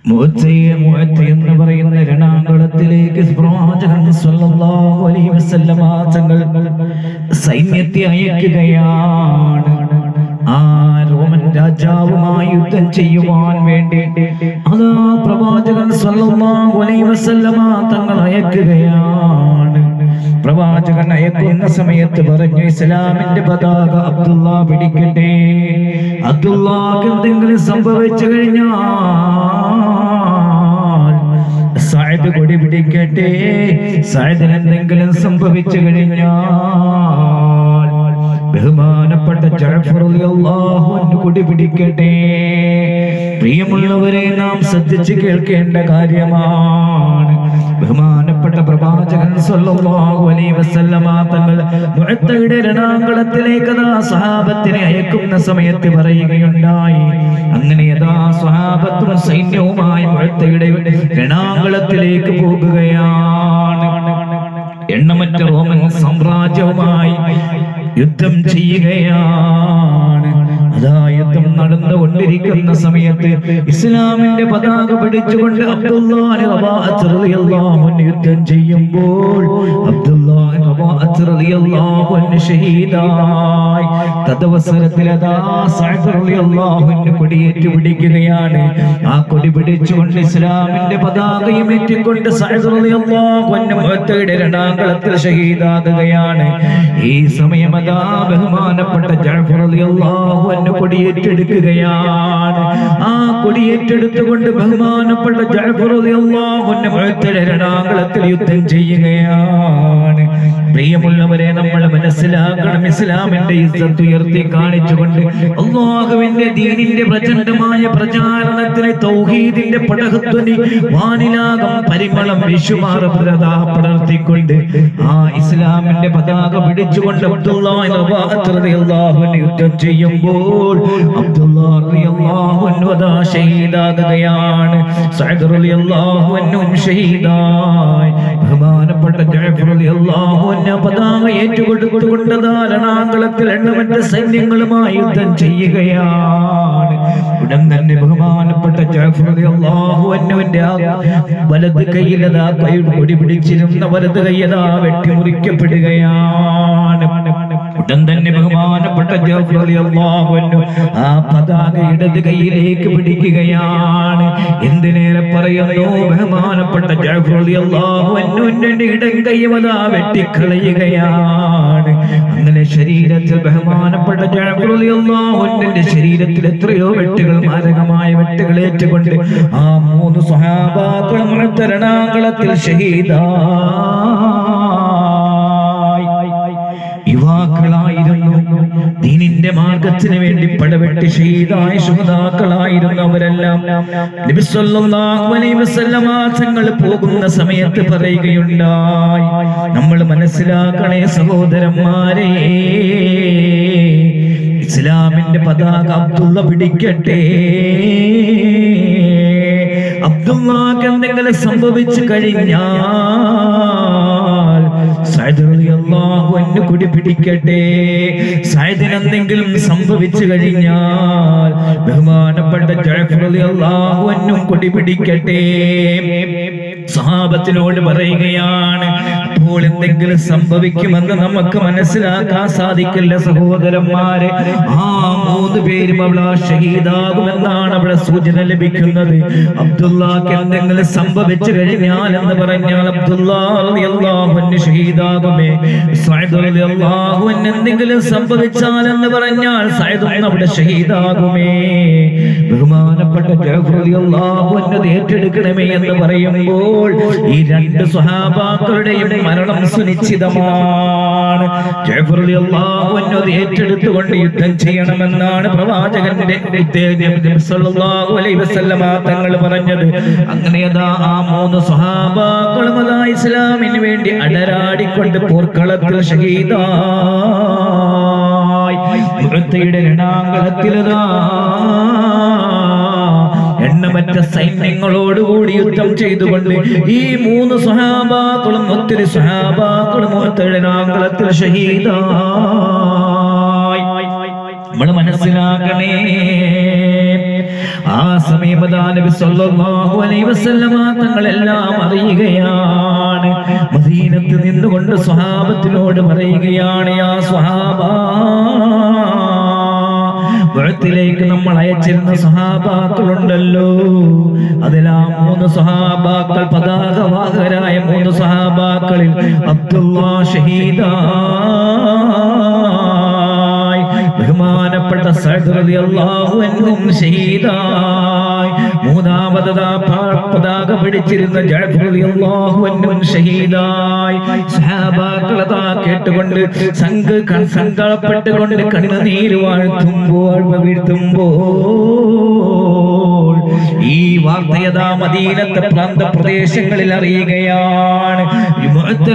എന്ന് പറയുന്ന രണാകുളത്തിലേക്ക് പ്രവാചകൻ സ്വല്ലല്ലാഹു അലൈഹി വസല്ലമ തങ്ങൾ സൈന്യത്തെ അയക്കുകയാണ്. ആ റോമൻ രാജാവുമായി യുദ്ധം ചെയ്യുവാൻ വേണ്ടി അതാ പ്രവാചകൻ സ്വല്ലല്ലാഹു അലൈഹി വസല്ലമ തങ്ങൾ അയക്കുകയാണ്. പ്രവാചകൻ അയക്കുന്ന സമയത്ത് പറഞ്ഞു, ഇസ്ലാമിന്റെ പതാക അബ്ദുള്ള പിടിക്കട്ടെ. അബ്ദുള്ളക്ക് എന്തെങ്കിലും സംഭവിച്ചു കഴിഞ്ഞാൽ സഅദ് കൊടി പിടിക്കട്ടെ. സഅദിന് എന്തെങ്കിലും സംഭവിച്ചു കഴിഞ്ഞാൽ ബഹുമാനപ്പെട്ട ജഅഫർ റളിയല്ലാഹു അൻഹു കൊടി പിടിക്കട്ടെ. പ്രിയമുള്ളവരെ, നാം ശ്രദ്ധിച്ച് കേൾക്കേണ്ട കാര്യമാണ്. ബഹുമാനപ്പെട്ട പ്രവാചകൻ സ്വല്ലല്ലാഹു അലൈഹി വസല്ലമ തങ്ങൾ മുഅത്തയുടെ രണാകുളത്തിലേക്ക് സ്വഹാബത്തിനെ അയക്കുന്ന സമയത്ത് പറയുകയുണ്ടായി. അങ്ങനെ സ്വഹാബത്തും സൈന്യവുമായി മുഅത്തയുടെ രണാകുളത്തിലേക്ക് പോകുകയാണ്. എണ്ണമറ്റ റോമൻ സാമ്രാജ്യവുമായി യുദ്ധം ചെയ്യുകയാണ്. യുദ്ധം നടന്നുകൊണ്ടിരിക്കുന്ന സമയത്ത് ഇസ്ലാമിന്റെ പതാക പിടിച്ചുകൊണ്ട് അബ്ദുല്ലാഹ് റളിയല്ലാഹു അൻഹു യുദ്ധം ചെയ്യുമ്പോൾ അബ്ദുല്ലാഹ് റളിയല്ലാഹു അൻഹു ഷഹീദായി. തദവസരത്തിൽ സഅദ് റളിയല്ലാഹു അൻഹു കൊടിയേറ്റ് പിടിക്കുകയാണ്. ആ കൊടി പിടിച്ചുകൊണ്ട് ഇസ്ലാമിന്റെ പതാകയും ഏറ്റിക്കൊണ്ട് സഅദ് റളിയല്ലാഹു അൻഹു മുഅത്തയുടെ രണാകുളത്തിൽ ഷഹീദാകുകയാണ്. ഈ സമയം ബഹുമാനപ്പെട്ട ജഅഫർ റളിയല്ലാഹു അൻഹു കൊടിയേറ്റെടുക്കുകയാണ്. ആ കൊടിയേറ്റെടുത്തുകൊണ്ട് ബഹുമാനപ്പെട്ട ജഅഫർ റളിയല്ലാഹു അൻഹു മുഅത്തയുടെ രണാകുളത്തിൽ യുദ്ധം ചെയ്യുകയാണ്. പ്രിയമുള്ളവരെ, നമ്മൾ മനസ്സിലാക്കണം, ഇസ്ലാമിന്റെ ഇസ്സത്ത് ഉയർത്തി കാണിച്ചുകൊണ്ട് അല്ലാഹുവിന്റെ ദീനിന്റെ പ്രചണ്ഡമായ പ്രചാരണത്തിന് തൗഹീദിന്റെ പടഹധ്വനി വാനിലാകം പരിമളം വിശുമാർ പടർത്തിക്കൊണ്ട് ആ ഇസ്ലാമിന്റെ പതാക പിടിച്ചുകൊണ്ട് അബ്ദുല്ലാഹ് റളിയല്ലാഹു അൻഹു യുദ്ധം ചെയ്യുമ്പോൾ അബ്ദുല്ലാഹ് റളിയല്ലാഹു അൻഹു ഷഹീദാകുകയാണ്. സഅദ് റളിയല്ലാഹു അൻഹു ഷഹീദായി. ബഹുമാനപ്പെട്ട ജഅഫർ റളിയല്ലാഹു അൻഹു പതാക ഏറ്റുകൊടുത്തുകൊണ്ട് രണാകുളത്തിൽ എണ്ണമറ്റ സൈന്യങ്ങളുമായി യുദ്ധം ചെയ്യുകയാണ്. ഉടൻ തന്നെ ബഹുമാനപ്പെട്ട ജഅഫർ റളിയല്ലാഹു അൻഹുവിന്റെ വലത് കൈയിൽ കൊടി പിടിച്ചിരുന്ന വലത് കൈ വെട്ടിമുറിക്കപ്പെടുകയാണ്. ഉടൻ തന്നെ ബഹുമാനപ്പെട്ട ജഅഫർ റളിയല്ലാഹു അൻഹു ആ പതാക ഇടത് കൈയിലേക്ക് പിടിക്കുകയാണ്. എന്തിനേറെ പറയുന്നു, ബഹുമാനപ്പെട്ട ജഅഫർ റളിയല്ലാഹു അൻഹുവിന്റെ ഇടം കൈ വെട്ടിക്കളയുകയാണ്. അങ്ങനെ ശരീരത്തിൽ ബഹുമാനപ്പെട്ട ജഅഫർ റളിയല്ലാഹു അൻഹുവിന്റെ ശരീരത്തിൽ എത്രയോ വെട്ടുകൾ, മാരകമായ വെട്ടുകൾ ഏറ്റുകൊണ്ട് ആ മൂന്ന് സ്വഹാബാക്കളും രണാകുളത്തിൽ ഷഹീദായി. യുവാക്കളായിരുന്നു, ദീനിന്റെ മാർഗത്തിന് വേണ്ടി പടവെട്ടി ഷഹീദായ ശുഹദാക്കളായിരുന്നു അവരെല്ലാം. നബി സല്ലല്ലാഹു അലൈഹി വസല്ലമ തങ്ങൾ പോകുന്ന സമയത്ത് പറയുകയുണ്ടായി, നമ്മൾ മനസ്സിലാക്കണേ സഹോദരന്മാരെ, ഇസ്ലാമിന്റെ പതാക അബ്ദുള്ള പിടിക്കട്ടെ. അബ്ദുള്ളക്ക് എന്തെങ്കിലും സംഭവിച്ചു കഴിഞ്ഞാൽ സഅദ് റളിയല്ലാഹു അൻഹു കൊടി പിടിക്കട്ടെ. സഅദിന് എന്തെങ്കിലും സംഭവിച്ചു കഴിഞ്ഞാൽ ബഹുമാനപ്പെട്ട ജഅഫർ റളിയല്ലാഹു അൻഹു കൊടി പിടിക്കട്ടെ. സഹാബത്തിനോട് പറയുകയാണ്. അപ്പോൾ എന്തെങ്കിലും സംഭവിക്കുമെന്ന് നമുക്ക് മനസ്സിലാക്കാൻ സാധിക്കില്ല സഹോദരന്മാരെ. ആ മൂന്ന് പേരും അവിടെ ഷഹീദാകുമെന്നാണ് അവിടെ സൂചന ലഭിക്കുന്നത്. അബ്ദുള്ളക്ക് എന്തെങ്കിലും സംഭവിച്ചു കഴിഞ്ഞാൽ എന്ന് പറഞ്ഞാൽ അബ്ദുല്ലാഹ് റളിയല്ലാഹു അൻഹു ഷഹീദാകുമേ. സഅദ് റളിയല്ലാഹു അൻഹു എന്തെങ്കിലും സംഭവിച്ചാൽ എന്ന് പറഞ്ഞാൽ സഅദ് അവിടെ ഷഹീദാകുമേ. ബഹുമാനപ്പെട്ട ജഅഫർ റളിയല്ലാഹു അൻഹു ഏറ്റെടുക്കണമേ എന്ന് പറയുമ്പോൾ ഈ രണ്ട് സ്വഹാബാക്കളുടെയും മരണം സുനിശ്ചിതമാണ്. ജഅഫർ റളിയല്ലാഹു അൻഹു ഏറ്റെടുത്തുകൊണ്ട് യുദ്ധം ചെയ്യണമെന്നാണ് പ്രവാചകന്റെ സല്ലല്ലാഹു അലൈഹി വസല്ലമ തങ്ങൾ പറഞ്ഞത്. അങ്ങനെ ആ മൂന്ന് സ്വഹാബാക്കളും ഇസ്ലാമിന് വേണ്ടി അടരാടിക്കൊണ്ട് പോർക്കളത്തിൽ ഷഹീദായി. മുഅത്തയുടെ രണാകുളത്തിൽ എണ്ണമറ്റ സൈന്യങ്ങളോടുകൂടി യുദ്ധം ചെയ്തുകൊണ്ട് ഈ മൂന്ന് സ്വഹാബാക്കളും ഒത്തിരി സ്വഹാബാക്കളും രണാകുളത്തിൽ ഷഹീദായി. നമ്മൾ മനസ്സിലാക്കണേ, ആ സമീപതാ നബി സല്ലല്ലാഹു അലൈഹി വസല്ലമ തങ്ങളെല്ലാം അറിയുകയാണ്. മദീനത്ത് നിന്നുകൊണ്ട് സ്വഹാബത്തിനോട് പറയുകയാണ്, യാ സ്വഹാബ, ബഅത്തിലേക്ക് നമ്മൾ അയച്ചിരുന്ന സ്വഹാബാക്കളുണ്ടല്ലോ, അതിലാ 3 സ്വഹാബാക്കൾ, പതാകവാഹകരായ 3 സ്വഹാബാക്കളിൽ അബ്ദുല്ലാ ഷഹീദായി, ബഹുമാനപ്പെട്ട സഅദ് റളിയല്ലാഹു അൻഹും ഷഹീദായി, മൂന്നാമതാ പതാക പിടിച്ചിരുന്ന ജഅഫർ റളിയല്ലാഹു അൻഹും ഷഹീദായി. സ്വഹാബാക്കളതാ കേട്ടുകൊണ്ട് സങ്കടപ്പെട്ടുകൊണ്ട് കണ്ണുനീര് വീഴ്ത്തുമ്പോൾ ഈ വാർത്തയതാ മദീനത്തെ പ്രാന്തപ്രദേശങ്ങളിൽ അറിയുകയാണ്.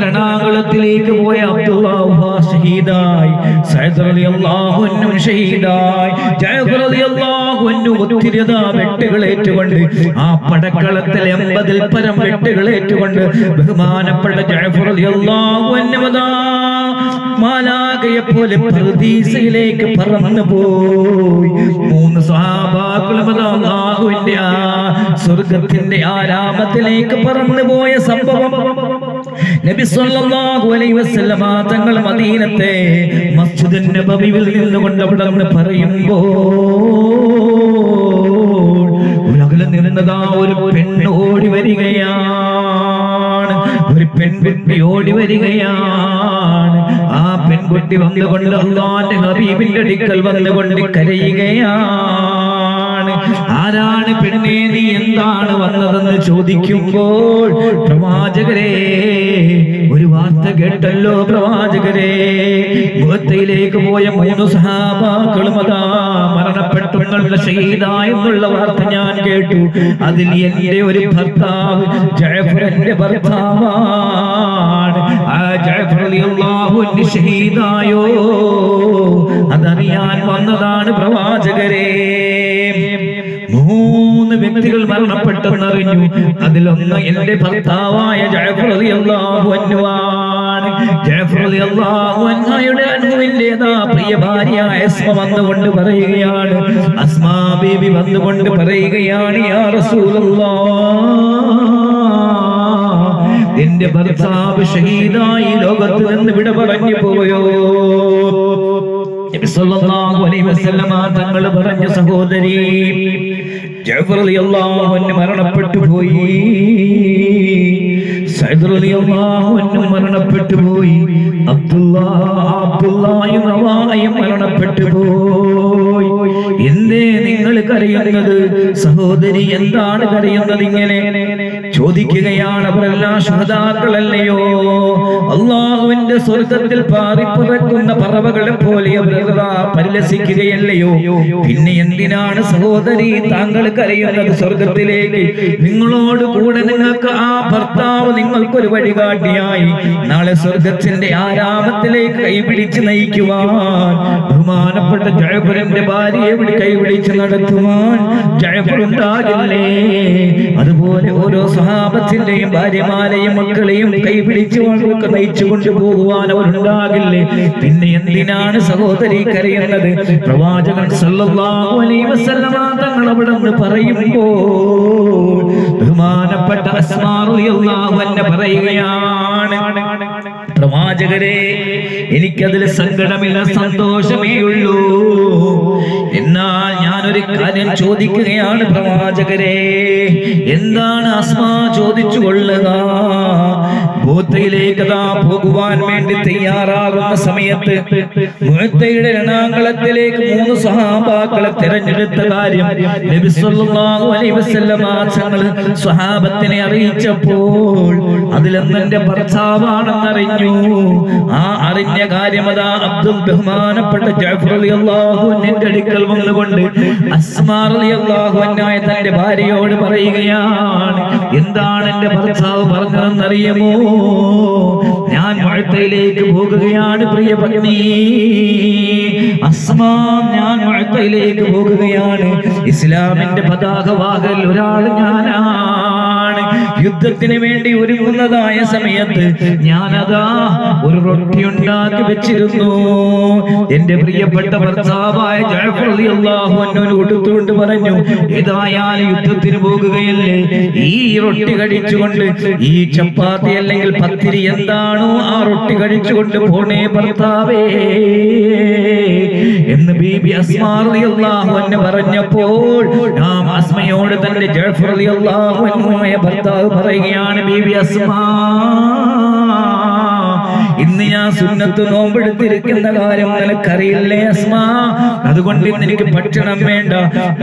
രണാകുളത്തിലേക്ക് പോയ അബ്ദുല്ലാഹ് ഷഹീദായി, സഅദ് റളിയല്ലാഹു അൻഹു ഷഹീദായി, ജഅഫർ റളിയല്ലാഹു അൻഹു ഒത്തിരിതാ വെട്ടുകളേറ്റുകൊണ്ട് ആ പടക്കളത്തിൽ 80-ൽ പരം വെട്ടുകളേറ്റുകൊണ്ട് ബഹുമാനപ്പെട്ട ജഅഫർ റളിയല്ലാഹു അൻഹു മാലാഖയെ പോലെ പർദീസയിലേക്ക് പറന്നു പോയി. 3 സ്വഹാബാക്കളും അല്ലാഹുവിന്റെ ആ സ്വർഗ്ഗത്തിന്റെ ആരാമത്തിലേക്ക് പറന്നു പോയ സംഭവം നബി സല്ലല്ലാഹു അലൈഹി വസല്ലമ തങ്ങൾ മദീനത്തെ മസ്ജിദുൻ നബവിയിൽ നിന്നുകൊണ്ട് അവിടെ നിന്ന് പറയുമ്പോൾ ഉലകിൽ നിന്നതാ ഒരു പെണ്ണ് ഓടി വരികയാണ്, ഒരു പെൺകുട്ടി ഓടി വരികയാണ്. ആ പെൺകുട്ടി വന്നുകൊണ്ട് അല്ലാഹുവിന്റെ ഹബീബിന്റെ അടുക്കൽ വന്നുകൊണ്ട് കരയുകയാണ്. ആരാണ് പെണ്ണേ, നീ എന്താണ് വന്നതെന്ന് ചോദിക്കുമ്പോൾ, പ്രവാചകരെ ഒരു വാർത്ത കേട്ടല്ലോ പ്രവാചകരെ, മുഹത്തയിലേക്ക് പോയ 3 സഹാബാക്കളും അതാ മരണപ്പെട്ടു, ഷഹീദായെന്നുള്ള വാർത്ത ഞാൻ കേട്ടു. അതിൽ എന്റെ ഒരു ഭർത്താവ് ജഅഫറിന്റെ ഭർത്താവാണ്. ആ ജഅഫർ റളിയല്ലാഹു അൻഹു ഷഹീദായോ, അതറിയാൻ വന്നതാണ് പ്രവാചകരെ. 3 വ്യക്തികൾ മരണപ്പെട്ടെന്നറിഞ്ഞു. അതിലൊന്ന് എന്റെ ഭർത്താവായ ജഅഫർ റളിയല്ലാഹു അൻഹു ആണ്. ജഅഫർ റളിയല്ലാഹു അൻഹയുടെ അൻഹുവിന്റേതാ പ്രിയ ഭാര്യ അസ്മ വന്നുകൊണ്ട് പറയുകയാണ്, അസ്മാ ബീബി വന്നുകൊണ്ട് പറയുകയാണ്, യാ റസൂലല്ലാഹ്, എന്റെ ഭർത്താവ് ഷഹീദായി ലോകത്ത് നിന്ന് വിട പറഞ്ഞു പോയോ. നബി സല്ലല്ലാഹു അലൈഹി വസല്ലമ തങ്ങൾ പറഞ്ഞു, സഹോദരി, ജഅഫർ റളിയല്ലാഹു അൻഹു മരണപ്പെട്ടു പോയി, സഅദ് റളിയല്ലാഹു അൻഹു മരണപ്പെട്ടു പോയി, അബ്ദുല്ലായും റവാഹയും മരണപ്പെട്ടു പോയി. എന്തേ നിങ്ങൾ കരയുന്നത്? സഹോദരി, എന്താണ് കരയുന്നത്? ഇങ്ങനെ ചോദിക്കുകയാണ്. അവരെല്ലാം ശുഹദാക്കളല്ലയോ? അല്ലാഹുവിന്റെ സ്വർഗ്ഗത്തിൽ പാറിപ്പറക്കുന്ന പറവകളെ പോലെ അവരതാ പരിലസിക്കുകയല്ലയോ? പിന്നെ എന്തിനാണ് സഹോദരി താങ്കൾ കരയുന്നത്? സ്വർഗ്ഗത്തിലേക്ക് നിങ്ങളോട് കൂടെ നിങ്ങൾക്ക് ആ ഭർത്താവ് നിങ്ങൾക്കൊരു വഴികാട്ടിയായി നാളെ സ്വർഗ്ഗത്തിന്റെ ആരാമത്തിലേക്ക് കൈപിടിച്ച് നയിക്കുവാൻ, ബഹുമാനപ്പെട്ട ജഅഫറിന്റെ ഭാര്യയെ കൈപിടിച്ച് നടത്തുവാൻ ജഅഫർ ഉണ്ടാകില്ലേ? അതുപോലെ ഓരോ സ്വഹാബത്തിന്റെയും ഭാര്യമാരെയും മക്കളെയും കൈപിടിച്ച് നയിച്ചു കൊണ്ടുപോകുവാൻ അവരുണ്ടാകില്ലേ? പിന്നെ എന്തിനാണ് സഹോദരി കരയുന്നത്? പ്രവാചകൻ സല്ലല്ലാഹു അലൈഹി വസല്ലമ തങ്ങൾ അവിടെ നിന്ന് പറയുമ്പോൾ ബഹുമാനപ്പെട്ട അസ്മാ റളിയല്ലാഹു അൻഹ പറയുകയാണ്, പ്രവാചകരെ, എനിക്കതിൽ സങ്കടമില്ല, സന്തോഷമേ ഉള്ളൂ. എന്നാൽ ഞാനൊരു കാര്യം ചോദിക്കുകയാണ് പ്രവാചകരെ. എന്താണ് അസ്മാ ചോദിച്ചു കൊള്ളുക? ബൂത്തയിലേക്ക് പോകുവാൻ വേണ്ടി തയ്യാറാകുന്ന സമയത്ത് മുഅത്തയുടെ രണാങ്കളത്തിലേക്ക് 3 സ്വഹാബാക്കളെ തിരഞ്ഞെടുത്ത കാര്യം നബി സല്ലല്ലാഹു അലൈഹി വസല്ലമ തങ്ങൾ സ്വഹാബത്തിനെ അറിയിച്ചപ്പോൾ അതിലൊന്ന് എന്റെ ഭർത്താവാണെന്നറിഞ്ഞു. ആ അറിഞ്ഞ കാര്യം അതാ അബ്ദുൽ ബഹുമാനപ്പെട്ട ജഅഫർ റളിയല്ലാഹു അൻഹുവിന്റെ അടുക്കൽ വന്നുകൊണ്ട് അസ്മാ റളിയല്ലാഹു അൻഹ തന്റെ ഭാര്യയോട് പറയുകയാണ്, എന്താണ് എന്റെ ഭർത്താവ് പറഞ്ഞതെന്നറിയുമോ? ഞാൻ മുഅത്തയിലേക്ക് പോകുകയാണ് പ്രിയ പത്നി അസ്മാ, ഞാൻ മുഅത്തയിലേക്ക് പോകുകയാണ്. ഇസ്ലാമിന്റെ പതാക വാഹകൽ ഒരാൾ ഞാനാണ്. യുദ്ധത്തിന് വേണ്ടി ഒരുങ്ങുന്നതായ സമയത്ത് ഞാനതാ ഒരു റൊട്ടി ഉണ്ടാക്കി വെച്ചിരുന്നു. എന്റെ പ്രിയപ്പെട്ട ഭർത്താവായ ജഅഫർ റളിയല്ലാഹു അൻഹു കൊടുത്തുകൊണ്ട് പറഞ്ഞു, ഏതായാലും യുദ്ധത്തിന് പോകുകയല്ലേ, ഈ റൊട്ടി കഴിച്ചുകൊണ്ട്, ഈ ചപ്പാത്തി അല്ലെങ്കിൽ പത്തിരി എന്താണോ ആ റൊട്ടി കഴിച്ചുകൊണ്ട് പോണേ ഭർത്താവേ എന്ന് ബീബി അസ്മാ റളിയല്ലാഹു അൻഹ പറഞ്ഞപ്പോൾ നാം അസ്മയോട് തന്റെ ജഅഫർ റളിയല്ലാഹു അൻഹുമായ ഭർത്താവ് പറയുകയാണ്, ബീബി അസ്മാ, ഇന്ന് ഞാൻ സുന്നത്ത് നോമ്പെടുത്തിരിക്കുന്ന കാര്യം നിനക്കറിയില്ലേ അസ്മാ? അതുകൊണ്ട് ഇന്ന് എനിക്ക് ഭക്ഷണം വേണ്ട.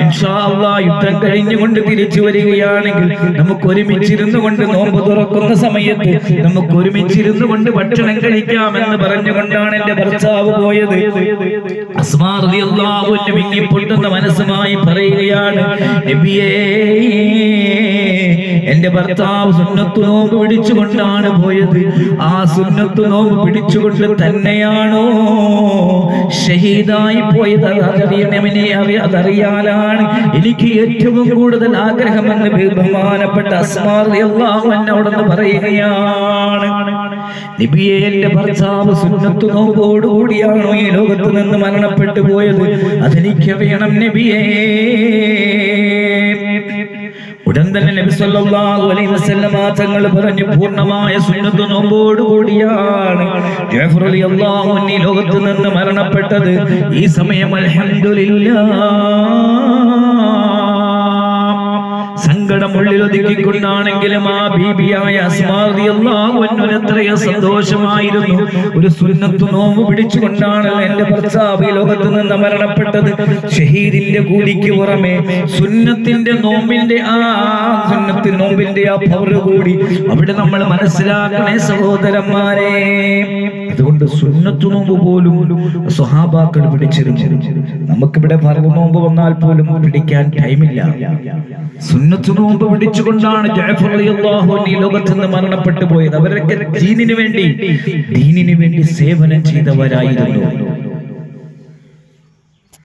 ഇൻഷാ അല്ലാഹ് യുദ്ധം കഴിഞ്ഞുകൊണ്ട് തിരിച്ചു വരികയാണെങ്കിൽ നമുക്ക് ഒരുമിച്ചിരുന്നു കൊണ്ട് നോമ്പ് തുറക്കുന്ന സമയത്ത് നമുക്ക് ഒരുമിച്ചിരുന്നു കൊണ്ട് ഭക്ഷണം കഴിക്കാമെന്ന് പറഞ്ഞുകൊണ്ടാണ് എന്റെ ഭർത്താവ് പോയത്. അസ്മാ റളിയല്ലാഹു അൻഹ വിങ്ങിപ്പൊട്ടുന്ന മനസ്സുമായി പറയുകയാണ്, നബിയേ, എന്റെ ഭർത്താവ് സുന്നത്ത് നോമ്പ് പിടിച്ചുകൊണ്ടാണ് പോയത്. ആ സുന്നത്ത് നോമ്പ് പിടിച്ചുകൊണ്ട് തന്നെയാണോ ഷഹീദായി പോയത്? അതറിയാനാണ് എനിക്ക് ഏറ്റവും കൂടുതൽ ആഗ്രഹമെന്ന് ബഹുമാനപ്പെട്ട അസ്മാ റളിയല്ലാഹു അൻഹയോട് പറയുകയാണ്. നബിയേ, എന്റെ ഭർത്താവ് സുന്നത്ത് നോമ്പോടുകൂടിയാണോ ഈ ലോകത്ത് നിന്ന് മരണപ്പെട്ടു പോയത്? അതെനിക്കറിയണം നബിയേ. ഉടൻ തന്നെ നബി സല്ലല്ലാഹു അലൈഹി വസല്ലം തങ്ങൾ പറഞ്ഞു, പൂർണ്ണമായ സുന്നത്ത് നോമ്പോടുകൂടിയാണ് ജഅഫർ റളിയല്ലാഹു അൻഹു ലോകത്ത് നിന്ന് മരണപ്പെട്ടത്. ഈ സമയം അൽഹംദുലില്ലാഹ് സങ്കടം ഉള്ളിൽ ഒതുക്കിക്കൊണ്ടാണെങ്കിലും ആ ബീബിയായ അസ്മാ റളിയല്ലാഹു അൻഹ എത്രയോ സന്തോഷമായിരുന്നു. ഒരു സുന്നത്ത് നോമ്പ് പിടിച്ചുകൊണ്ടാണ് എന്റെ ഭർത്താവ് ഈ ലോകത്ത് നിന്ന് മരണപ്പെട്ടത്. ഷഹീദിന്റെ കൂലിക്ക് പുറമെ സുന്നത്തിന്റെ നോമ്പിന്റെ ആ പവർ കൂടി അവിടെ നമ്മൾ മനസ്സിലാക്കണേ സഹോദരന്മാരെ. അതുകൊണ്ട് സുന്നത്ത് നോമ്പ് പോലും സ്വഹാബാക്കൾ പിടിച്ചിരുന്നു. നമുക്കിവിടെ ഫർദ് നോമ്പ് വന്നാൽ പോലും പിടിക്കാൻ ടൈമില്ല. സുന്നത്ത് നോമ്പ് പിടിച്ചുകൊണ്ടാണ് ജഅഫർ റളിയല്ലാഹു അൻഹു ലോകത്ത് നിന്ന് മരണപ്പെട്ടു പോയത്. അവരൊക്കെ ദീനിനു വേണ്ടി സേവനം ചെയ്തവരായിരുന്നു.